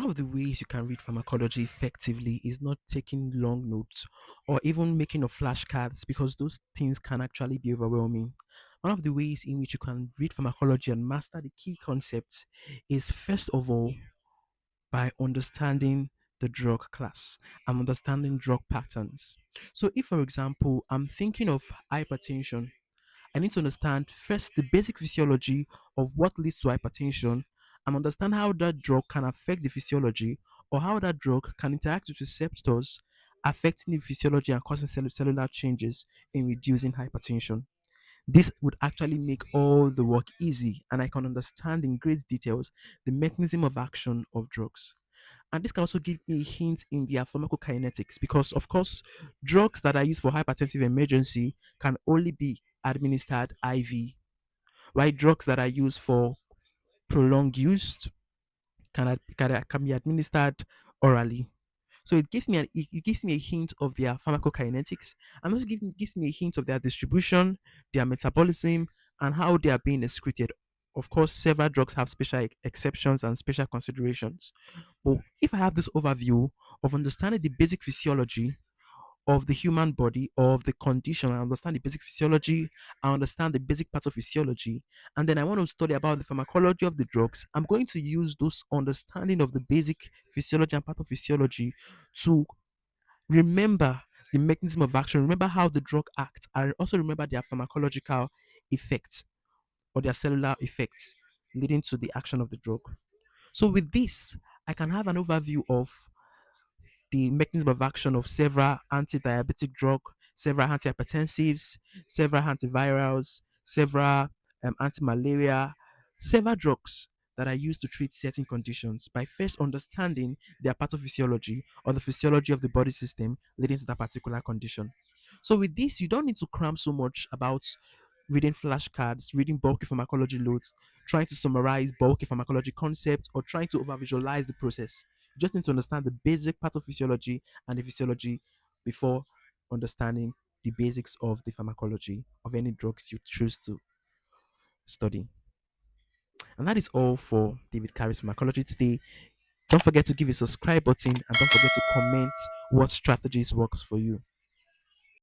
One of the ways you can read pharmacology effectively is not taking long notes or even making of flashcards because those things can actually be overwhelming. One of the ways in which you can read pharmacology and master the key concepts is first of all by understanding the drug class and understanding drug patterns. So, if for example, I'm thinking of hypertension, I need to understand first the basic physiology of what leads to hypertension and understand how that drug can affect the physiology or how that drug can interact with receptors affecting the physiology and causing cellular changes in reducing hypertension. This would actually make all the work easy and I can understand in great details the mechanism of action of drugs. And this can also give me hints in their pharmacokinetics because, of course, drugs that are used for hypertensive emergency can only be administered IV, while drugs that are used for prolonged use can be administered orally. So it gives me a hint of their pharmacokinetics and also gives me a hint of their distribution, their metabolism, and how they are being excreted. Of course, several drugs have special exceptions and special considerations. But if I have this overview of understanding the basic physiology of the human body or of the condition, I understand the basic physiology, I understand the basic pathophysiology, and then I want to study about the pharmacology of the drugs, I'm going to use those understanding of the basic physiology and pathophysiology to remember the mechanism of action, remember how the drug acts, and also remember their pharmacological effects or their cellular effects leading to the action of the drug. So with this, I can have an overview of the mechanism of action of several anti-diabetic drug, several antihypertensives, several antivirals, several anti-malaria, several drugs that are used to treat certain conditions by first understanding their pathophysiology or the physiology of the body system leading to that particular condition. So with this, you don't need to cram so much about reading flashcards, reading bulky pharmacology loads, trying to summarize bulky pharmacology concepts, or trying to over visualize the process. You just need to understand the basic pathophysiology and the physiology before understanding the basics of the pharmacology of any drugs you choose to study. And that is all for David Charis Pharmacology today. Don't forget to give a subscribe button and don't forget to comment what strategies works for you.